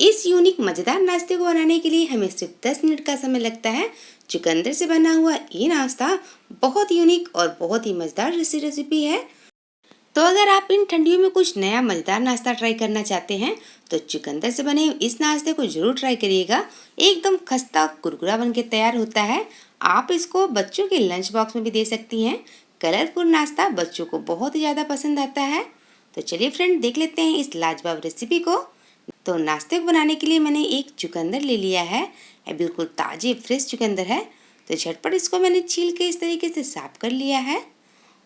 इस यूनिक मज़ेदार नाश्ते को बनाने के लिए हमें सिर्फ 10 मिनट का समय लगता है। चुकंदर से बना हुआ ये नाश्ता बहुत यूनिक और बहुत ही मज़ेदार रेसिपी है। तो अगर आप इन ठंडियों में कुछ नया मज़ेदार नाश्ता ट्राई करना चाहते हैं तो चुकंदर से बने इस नाश्ते को ज़रूर ट्राई करिएगा। एकदम खस्ता कुरकुरा बन के तैयार होता है। आप इसको बच्चों के लंच बॉक्स में भी दे सकती हैं। कलरफुल नाश्ता बच्चों को बहुत ही ज़्यादा पसंद आता है। तो चलिए फ्रेंड, देख लेते हैं इस लाजवाब रेसिपी को। तो नाश्ते को बनाने के लिए मैंने एक चुकंदर ले लिया है। ये बिल्कुल ताज़े फ्रेश चुकंदर है। तो झटपट इसको मैंने छील के इस तरीके से साफ कर लिया है।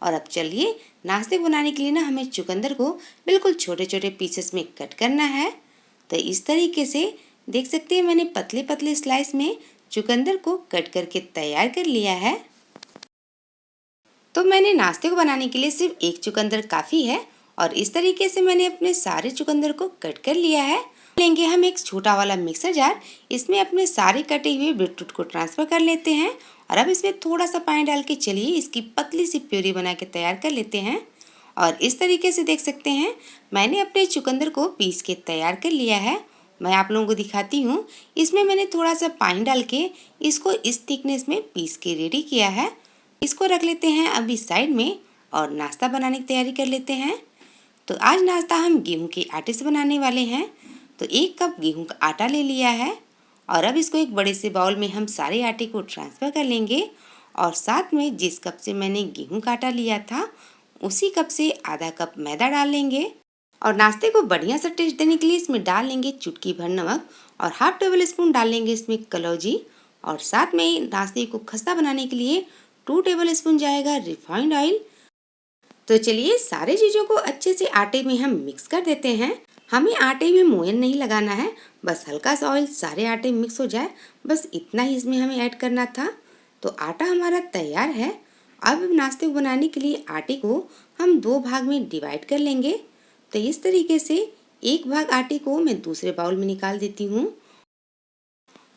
और अब चलिए, नाश्ते को बनाने के लिए ना हमें चुकंदर को बिल्कुल छोटे छोटे पीसेस में कट करना है। तो इस तरीके से देख सकते हैं मैंने पतले पतले स्लाइस में चुकंदर को कट करके तैयार कर लिया है। तो मैंने नाश्ते को बनाने के लिए सिर्फ एक चुकंदर काफ़ी है और इस तरीके से मैंने अपने सारे चुकंदर को कट कर लिया है। लेंगे हम एक छोटा वाला मिक्सर जार। इसमें अपने सारे कटे हुए बीटरूट को ट्रांसफ़र कर लेते हैं और अब इसमें थोड़ा सा पानी डाल के चलिए इसकी पतली सी प्यूरी बना के तैयार कर लेते हैं। और इस तरीके से देख सकते हैं मैंने अपने चुकंदर को पीस के तैयार कर लिया है। मैं आप लोगों को दिखाती हूँ। इसमें मैंने थोड़ा सा पानी डाल के इसको इस थिकनेस में पीस के रेडी किया है। इसको रख लेते हैं अभी साइड में और नाश्ता बनाने की तैयारी कर लेते हैं। तो आज नाश्ता हम गेहूं के आटे से बनाने वाले हैं। तो 1 कप गेहूं का आटा ले लिया है और अब इसको एक बड़े से बाउल में हम सारे आटे को ट्रांसफ़र कर लेंगे। और साथ में जिस कप से मैंने गेहूं का आटा लिया था उसी कप से आधा कप मैदा डाल लेंगे। और नाश्ते को बढ़िया सा टेस्ट देने के लिए इसमें डाल लेंगे चुटकी भर नमक और हाफ टेबल स्पून डाल लेंगे इसमें कलौजी। और साथ में नाश्ते को खस्ता बनाने के लिए 2 टेबल स्पून जाएगा रिफाइंड ऑयल। तो चलिए सारे चीज़ों को अच्छे से आटे में हम मिक्स कर देते हैं। हमें आटे में मोयन नहीं लगाना है, बस हल्का सा ऑयल सारे आटे में मिक्स हो जाए, बस इतना ही इसमें हमें ऐड करना था। तो आटा हमारा तैयार है। अब नाश्ते को बनाने के लिए आटे को हम 2 भाग में डिवाइड कर लेंगे। तो इस तरीके से एक भाग आटे को मैं दूसरे बाउल में निकाल देती हूँ।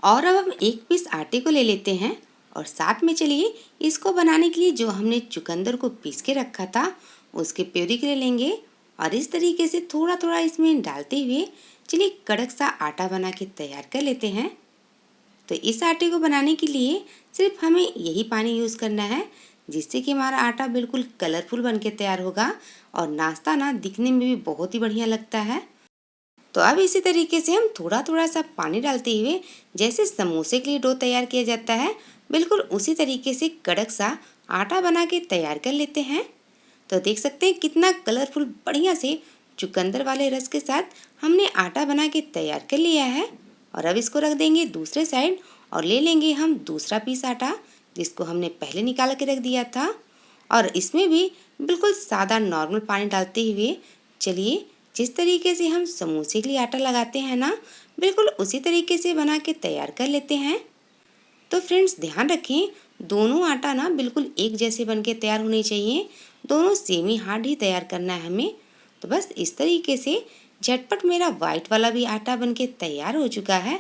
और अब हम 1 पीस आटे को ले लेते हैं और साथ में चलिए इसको बनाने के लिए जो हमने चुकंदर को पीस के रखा था उसके प्यूरी के लिए लेंगे। और इस तरीके से थोड़ा थोड़ा इसमें डालते हुए चलिए कड़क सा आटा बना के तैयार कर लेते हैं। तो इस आटे को बनाने के लिए सिर्फ हमें यही पानी यूज़ करना है, जिससे कि हमारा आटा बिल्कुल कलरफुल बन के तैयार होगा और नाश्ता ना दिखने में भी बहुत ही बढ़िया लगता है। तो अब इसी तरीके से हम थोड़ा थोड़ा सा पानी डालते हुए जैसे समोसे के लिए डो तैयार किया जाता है बिल्कुल उसी तरीके से कड़क सा आटा बना के तैयार कर लेते हैं। तो देख सकते हैं कितना कलरफुल बढ़िया से चुकंदर वाले रस के साथ हमने आटा बना के तैयार कर लिया है। और अब इसको रख देंगे दूसरे साइड और ले लेंगे हम दूसरा पीस आटा जिसको हमने पहले निकाल के रख दिया था। और इसमें भी बिल्कुल सादा नॉर्मल पानी डालते हुए चलिए जिस तरीके से हम समोसे के लिए आटा लगाते हैं ना बिल्कुल उसी तरीके से बना के तैयार कर लेते हैं। तो फ्रेंड्स ध्यान रखें, दोनों आटा ना बिल्कुल एक जैसे बन के तैयार होने चाहिए। दोनों सेम ही हार्ड ही तैयार करना है हमें। तो बस इस तरीके से झटपट मेरा वाइट वाला भी आटा बन के तैयार हो चुका है।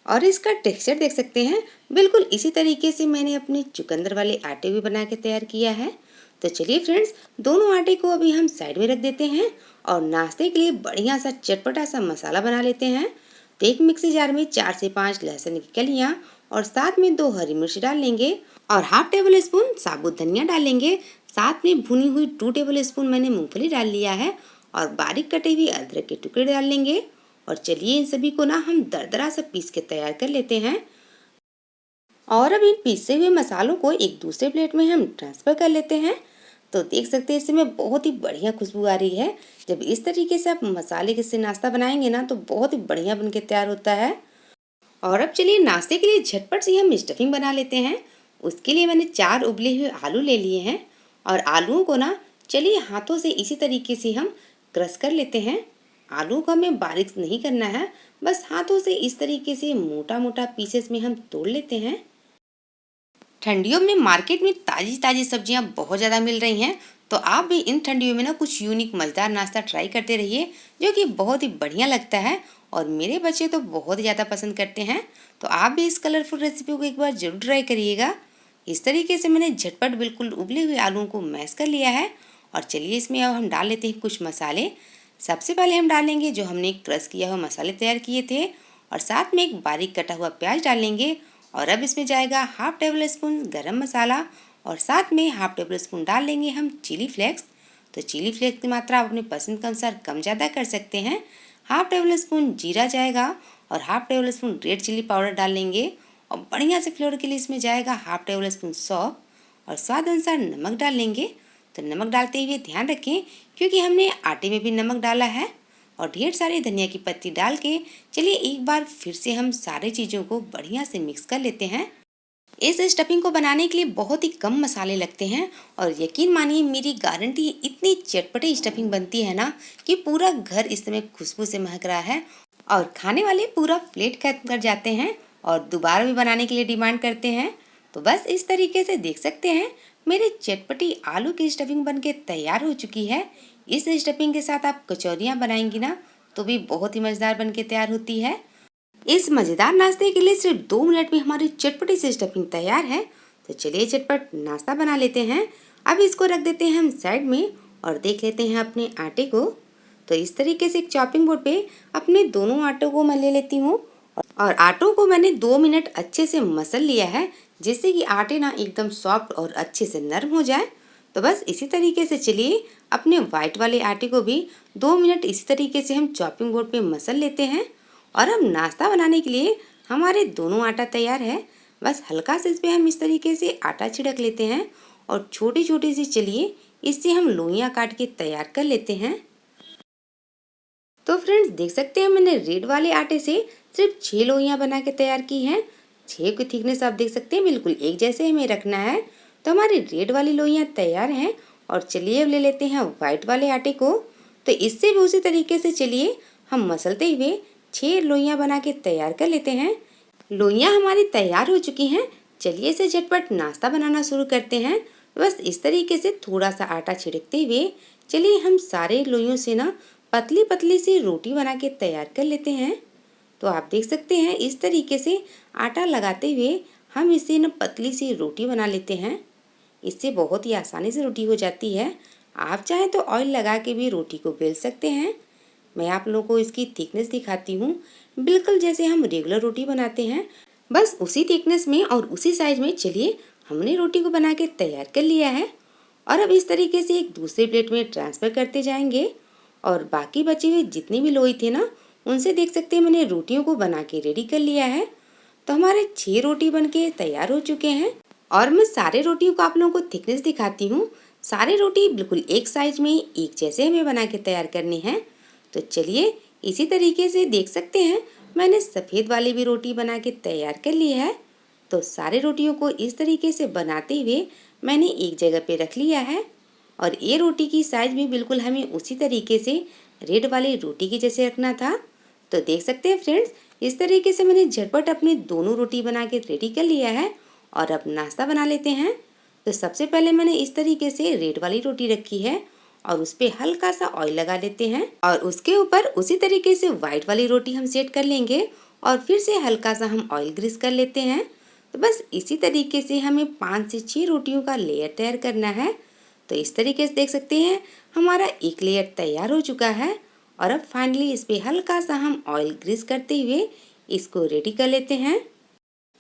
और इसका टेक्सचर देख सकते हैं बिल्कुल इसी तरीके से मैंने अपने चुकंदर वाले आटे भी बना के तैयार किया है। तो चलिए फ्रेंड्स, दोनों आटे को अभी हम साइड में रख देते हैं और नाश्ते के लिए बढ़िया सा चटपटा सा मसाला बना लेते हैं। तो एक मिक्सी जार में 4 से 5 लहसुन की कलियाँ और साथ में 2 हरी मिर्च डाल लेंगे और हाफ टेबल स्पून साबुत धनिया डाल लेंगे। साथ में भुनी हुई 2 टेबल स्पून मैंने मूंगफली डाल लिया है और बारीक कटे हुए अदरक के टुकड़े डाल लेंगे। और चलिए इन सभी को ना हम दरदरा सा पीस के तैयार कर लेते हैं। और अब इन पीसे हुए मसालों को एक दूसरे प्लेट में हम ट्रांसफ़र कर लेते हैं। तो देख सकते हैं इसमें बहुत ही बढ़िया खुशबू आ रही है। जब इस तरीके से आप मसाले के से नाश्ता बनाएंगे ना तो बहुत ही बढ़िया बन के तैयार होता है। और अब चलिए नाश्ते के लिए झटपट से हम स्टफिंग बना लेते हैं। उसके लिए मैंने 4 उबले हुए आलू ले लिए हैं और आलूओं को ना चलिए हाथों से इसी तरीके से हम क्रश कर लेते हैं। आलू को हमें बारीक नहीं करना है, बस हाथों से इस तरीके से मोटा मोटा पीसेस में हम तोड़ लेते हैं। ठंडियों में मार्केट में ताज़ी ताज़ी सब्जियां बहुत ज़्यादा मिल रही हैं। तो आप भी इन ठंडियों में ना कुछ यूनिक मज़ेदार नाश्ता ट्राई करते रहिए जो कि बहुत ही बढ़िया लगता है और मेरे बच्चे तो बहुत ही ज़्यादा पसंद करते हैं। तो आप भी इस कलरफुल रेसिपी को एक बार ज़रूर ट्राई करिएगा। इस तरीके से मैंने झटपट बिल्कुल उबले हुए आलूओं को मैश कर लिया है। और चलिए इसमें अब हम डाल लेते हैं कुछ मसाले। सबसे पहले हम डालेंगे जो हमने क्रश किया हुआ मसाले तैयार किए थे और साथ में एक बारीक कटा हुआ प्याज डालेंगे। और अब इसमें जाएगा हाफ टेबल स्पून गरम मसाला और साथ में हाफ टेबल स्पून डाल लेंगे हम चिली फ्लेक्स। तो चिली फ्लेक्स की मात्रा आप अपने पसंद के अनुसार कम ज़्यादा कर सकते हैं। हाफ टेबल स्पून जीरा जाएगा और half tablespoon red chilli powder डाल लेंगे। और बढ़िया से फ्लेवर के लिए इसमें जाएगा हाफ टेबल स्पून सौंफ और स्वाद अनुसार नमक डाल लेंगे। तो नमक डालते हुए ध्यान रखें क्योंकि हमने आटे में भी नमक डाला है। और ढेर सारी धनिया की पत्ती डाल के चलिए एक बार फिर से हम सारी चीज़ों को बढ़िया से मिक्स कर लेते हैं। इस स्टफिंग को बनाने के लिए बहुत ही कम मसाले लगते हैं और यकीन मानिए मेरी गारंटी इतनी चटपटी स्टफिंग बनती है ना कि पूरा घर इस समय खुशबू से महक रहा है और खाने वाले पूरा प्लेट खत्म कर जाते हैं और दोबारा भी बनाने के लिए डिमांड करते हैं। तो बस इस तरीके से देख सकते हैं मेरी चटपटी आलू की स्टफिंग बनके तैयार हो चुकी है। इस स्टफिंग के साथ आप कचौरियाँ बनाएंगी ना तो भी बहुत ही मज़ेदार बनके तैयार होती है। इस मज़ेदार नाश्ते के लिए सिर्फ 2 मिनट में हमारी चटपटी सी स्टफिंग तैयार है। तो चलिए चटपट नाश्ता बना लेते हैं। अब इसको रख देते हैं हम साइड में और देख लेते हैं अपने आटे को। तो इस तरीके से एक चॉपिंग बोर्ड पे अपने दोनों आटों को मैं ले लेती हूँ और आटों को मैंने 2 मिनट अच्छे से मसल लिया है जिससे कि आटे ना एकदम सॉफ्ट और अच्छे से नरम हो जाए। तो बस इसी तरीके से चलिए अपने वाइट वाले आटे को भी 2 मिनट इसी तरीके से हम चॉपिंग बोर्ड पे मसल लेते हैं। और अब नाश्ता बनाने के लिए हमारे दोनों आटा तैयार है। बस हल्का से इस पर हम इस तरीके से आटा छिड़क लेते हैं और छोटी छोटी सी चलिए इससे हम लोइयाँ काट के तैयार कर लेते हैं। तो फ्रेंड्स देख सकते हैं मैंने रेड वाले आटे से सिर्फ 6 लोइयाँ बना के तैयार की हैं। 6 की थिकनेस आप देख सकते हैं बिल्कुल एक जैसे हमें रखना है। तो हमारी रेड वाली लोइयाँ तैयार हैं और चलिए अब ले लेते हैं वाइट वाले आटे को। तो इससे भी उसी तरीके से चलिए हम मसलते हुए 6 लोइयाँ बना के तैयार कर लेते हैं। लोइयाँ हमारी तैयार हो चुकी हैं। चलिए इसे झटपट नाश्ता बनाना शुरू करते हैं। बस इस तरीके से थोड़ा सा आटा छिड़कते हुए चलिए हम सारे लोइयों से ना पतली पतली सी रोटी बना के तैयार कर लेते हैं। तो आप देख सकते हैं इस तरीके से आटा लगाते हुए हम इसे ना पतली सी रोटी बना लेते हैं। इससे बहुत ही आसानी से रोटी हो जाती है। आप चाहें तो ऑयल लगा के भी रोटी को बेल सकते हैं। मैं आप लोगों को इसकी थिकनेस दिखाती हूँ, बिल्कुल जैसे हम रेगुलर रोटी बनाते हैं बस उसी थिकनेस में और उसी साइज में चलिए हमने रोटी को बना के तैयार कर लिया है। और अब इस तरीके से एक दूसरे प्लेट में ट्रांसफ़र करते जाएंगे और बाकी बचे हुए जितने भी लोई थे ना उनसे देख सकते हैं मैंने रोटियों को बना के रेडी कर लिया है। तो हमारे 6 रोटी बन के तैयार हो चुके हैं और मैं सारे रोटियों को आप लोगों को थिकनेस दिखाती हूँ। सारे रोटी बिल्कुल एक साइज में एक जैसे हमें बना के तैयार करनी है। तो चलिए इसी तरीके से देख सकते हैं मैंने सफ़ेद वाली भी रोटी बना के तैयार कर ली है। तो सारे रोटियों को इस तरीके से बनाते हुए मैंने एक जगह पे रख लिया है और ये रोटी की साइज भी बिल्कुल हमें उसी तरीके से रेड वाली रोटी की जैसे रखना था। तो देख सकते हैं फ्रेंड्स इस तरीके से मैंने झटपट अपनी दोनों रोटी बना के रेडी कर लिया है और अब नाश्ता बना लेते हैं। तो सबसे पहले मैंने इस तरीके से रेड वाली रोटी रखी है और उस पर हल्का सा ऑयल लगा लेते हैं और उसके ऊपर उसी तरीके से वाइट वाली रोटी हम सेट कर लेंगे और फिर से हल्का सा हम ऑयल ग्रीस कर लेते हैं। तो बस इसी तरीके से हमें 5 से 6 रोटियों का लेयर तैयार करना है। तो इस तरीके से देख सकते हैं हमारा एक लेयर तैयार हो चुका है और अब फाइनली इस पर हल्का सा हम ऑयल ग्रीस करते हुए इसको रेडी कर लेते हैं।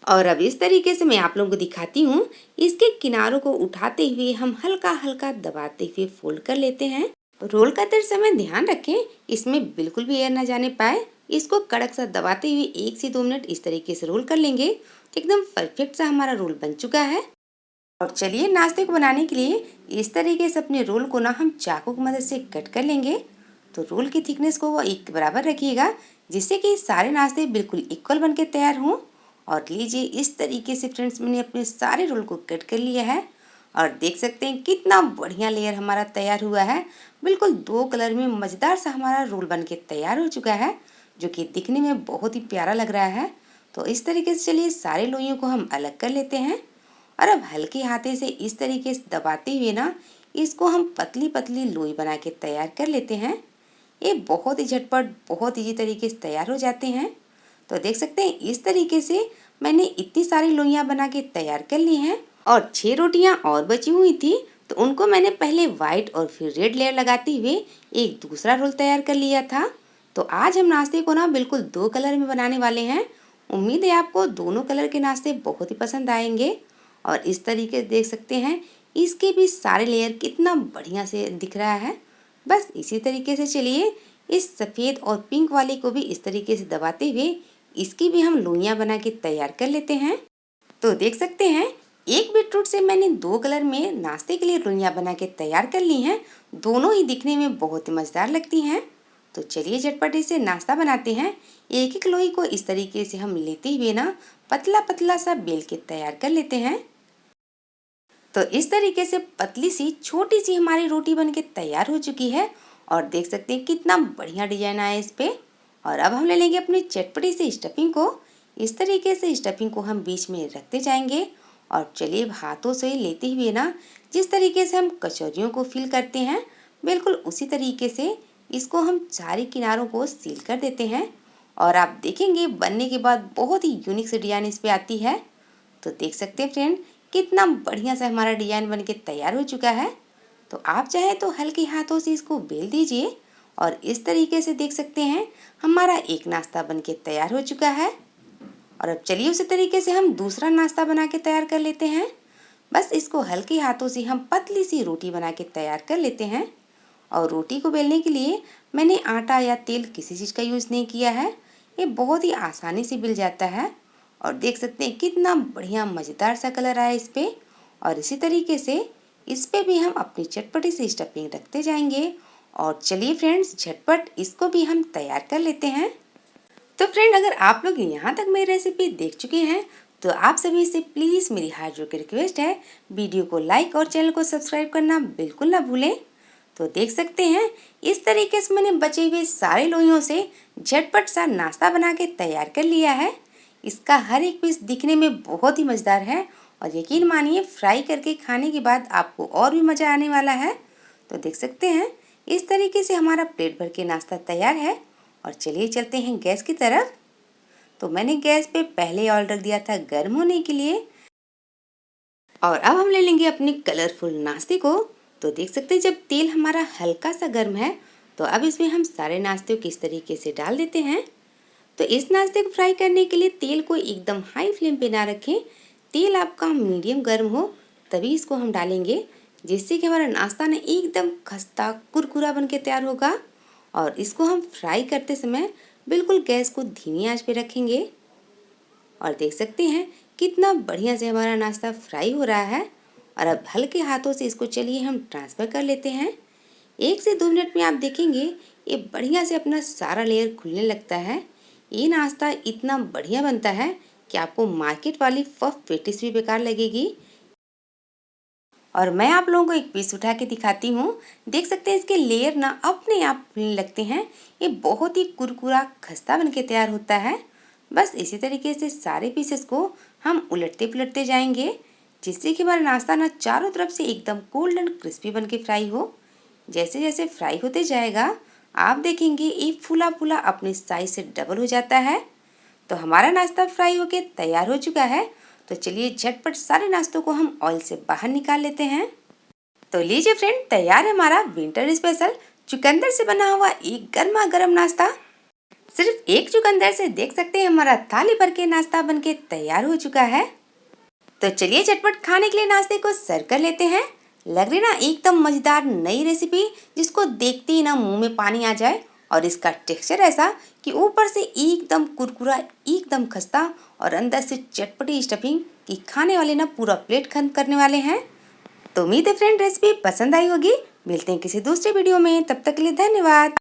और अब इस तरीके से मैं आप लोगों को दिखाती हूँ। इसके किनारों को उठाते हुए हम हल्का हल्का दबाते हुए फोल्ड कर लेते हैं। रोल करते समय ध्यान रखें इसमें बिल्कुल भी एयर ना जाने पाए। इसको कड़क सा दबाते हुए 1 से 2 मिनट इस तरीके से रोल कर लेंगे तो एकदम परफेक्ट सा हमारा रोल बन चुका है। और चलिए नाश्ते को बनाने के लिए इस तरीके से अपने रोल को ना हम चाकू की मदद से कट कर लेंगे। तो रोल की थिकनेस को वो एक बराबर रखिएगा जिससे कि सारे नाश्ते बिल्कुल इक्वल बन के तैयार हों। और लीजिए इस तरीके से फ्रेंड्स मैंने अपने सारे रोल को कट कर लिया है और देख सकते हैं कितना बढ़िया लेयर हमारा तैयार हुआ है। बिल्कुल 2 कलर में मज़ेदार सा हमारा रोल बन के तैयार हो चुका है जो कि दिखने में बहुत ही प्यारा लग रहा है। तो इस तरीके से चलिए सारे लोइयों को हम अलग कर लेते हैं और अब हल्के हाथे से इस तरीके से दबाते हुए ना इसको हम पतली पतली लोई बना के तैयार कर लेते हैं। ये बहुत ही झटपट बहुत इजी तरीके से तैयार हो जाते हैं। तो देख सकते हैं इस तरीके से मैंने इतनी सारी लोइयाँ बना के तैयार कर ली हैं और 6 रोटियाँ और बची हुई थी तो उनको मैंने पहले वाइट और फिर रेड लेयर लगाते हुए एक दूसरा रोल तैयार कर लिया था। तो आज हम नाश्ते को ना बिल्कुल 2 कलर में बनाने वाले हैं। उम्मीद है आपको दोनों कलर के नाश्ते बहुत ही पसंद आएंगे। और इस तरीके से देख सकते हैं इसके भी सारे लेयर कितना बढ़िया से दिख रहा है। बस इसी तरीके से चलिए इस सफ़ेद और पिंक वाले को भी इस तरीके से दबाते हुए इसकी भी हम लोइयाँ बना के तैयार कर लेते हैं। तो देख सकते हैं एक बीटरूट से मैंने 2 कलर में नाश्ते के लिए लोइयाँ बना के तैयार कर ली हैं। दोनों ही दिखने में बहुत ही मज़ेदार लगती हैं। तो चलिए झटपट से नाश्ता बनाते हैं। एक एक लोई को इस तरीके से हम लेते हुए ना पतला पतला सा बेल के तैयार कर लेते हैं। तो इस तरीके से पतली सी छोटी सी हमारी रोटी बनके तैयार हो चुकी है। और देख सकते हैं कितना बढ़िया डिजाइन आया इस पे। और अब हम ले लेंगे अपनी चटपटी सी स्टफिंग को। इस तरीके से स्टफिंग को हम बीच में रखते जाएंगे। और चलिए हाथों से लेते हुए ना जिस तरीके से हम कचौरियों को फिल करते हैं बिल्कुल उसी तरीके से इसको हम सारे किनारों को सील कर देते हैं। और आप देखेंगे बनने के बाद बहुत ही यूनिक सी डिजाइन इस पे आती है। तो देख सकते हैं फ्रेंड कितना बढ़िया सा हमारा डिजाइन बनके तैयार हो चुका है। तो आप चाहे तो हल्के हाथों से इसको बेल दीजिए। और इस तरीके से देख सकते हैं हमारा एक नाश्ता बनके तैयार हो चुका है। और अब चलिए उसी तरीके से हम दूसरा नाश्ता बना के तैयार कर लेते हैं। बस इसको हल्के हाथों से हम पतली सी रोटी बना के तैयार कर लेते हैं। और रोटी को बेलने के लिए मैंने आटा या तेल किसी चीज़ का यूज़ नहीं किया है। ये बहुत ही आसानी से बिल जाता है। और देख सकते हैं कितना बढ़िया मज़ेदार सा कलर आया इस पे। और इसी तरीके से इस पे भी हम अपनी चटपटी सी स्टफिंग रखते जाएंगे। और चलिए फ्रेंड्स झटपट इसको भी हम तैयार कर लेते हैं। तो फ्रेंड अगर आप लोग यहाँ तक मेरी रेसिपी देख चुके हैं तो आप सभी से प्लीज़ मेरी हाथ जोड़ के रिक्वेस्ट है वीडियो को लाइक और चैनल को सब्सक्राइब करना बिल्कुल ना भूलें। तो देख सकते हैं इस तरीके से मैंने बचे हुए सारे लोइयों से झटपट सा नाश्ता बना के तैयार कर लिया है। इसका हर एक पीस दिखने में बहुत ही मज़ेदार है। और यकीन मानिए फ्राई करके खाने के बाद आपको और भी मज़ा आने वाला है। तो देख सकते हैं इस तरीके से हमारा प्लेट भर के नाश्ता तैयार है। और चलिए चलते हैं गैस की तरफ। तो मैंने गैस पे पहले ऑयल रख दिया था गर्म होने के लिए। और अब हम ले लेंगे अपने कलरफुल नाश्ते को। तो देख सकते हैं जब तेल हमारा हल्का सा गर्म है तो अब इसमें हम सारे नाश्ते को इस तरीके से डाल देते हैं। तो इस नाश्ते को फ्राई करने के लिए तेल को एकदम हाई फ्लेम पे ना रखें। तेल आपका मीडियम गर्म हो तभी इसको हम डालेंगे, जिससे कि हमारा नाश्ता ना एकदम खस्ता कुरकुरा बन के तैयार होगा। और इसको हम फ्राई करते समय बिल्कुल गैस को धीमी आंच पे रखेंगे। और देख सकते हैं कितना बढ़िया से हमारा नाश्ता फ्राई हो रहा है। और अब हल्के हाथों से इसको चलिए हम ट्रांसफ़र कर लेते हैं। 1 से 2 मिनट में आप देखेंगे ये बढ़िया से अपना सारा लेयर खुलने लगता है। ये नाश्ता इतना बढ़िया बनता है कि आपको मार्केट वाली पफ पेटिस भी बेकार लगेगी। और मैं आप लोगों को एक पीस उठा के दिखाती हूँ। देख सकते हैं इसके लेयर ना अपने आप खुलने लगते हैं। ये बहुत ही कुरकुरा खस्ता बनके तैयार होता है। बस इसी तरीके से सारे पीसेस को हम उलटते पुलटते जाएंगे, जिससे कि हमारा नाश्ता ना चारों तरफ से एकदम गोल्डन क्रिस्पी बनके फ्राई हो। जैसे जैसे फ्राई होते जाएगा आप देखेंगे ये फूला फूला अपने साइज से डबल हो जाता है। तो हमारा नाश्ता फ्राई होके तैयार हो चुका है। तो चलिए झटपट सारे नाश्तों को हम ऑयल से बाहर निकाल लेते हैं। तो लीजिए फ्रेंड तैयार है हमारा विंटर स्पेशल चुकंदर से बना हुआ एक गर्मा गर्म नाश्ता। सिर्फ एक चुकंदर से देख सकते हैं हमारा थाली भर के नाश्ता बनके तैयार हो चुका है। तो चलिए झटपट खाने के लिए नाश्ते को सर्व कर लेते हैं। लग रही ना एकदम मजेदार नई रेसिपी, जिसको देखते ही ना मुंह में पानी आ जाए। और इसका टेक्सचर ऐसा कि ऊपर से एकदम कुरकुरा एकदम खस्ता और अंदर से चटपटी स्टफिंग कि खाने वाले ना पूरा प्लेट खत्म करने वाले हैं। तो उम्मीद है फ्रेंड रेसिपी पसंद आई होगी। मिलते हैं किसी दूसरे वीडियो में, तब तक के लिए धन्यवाद।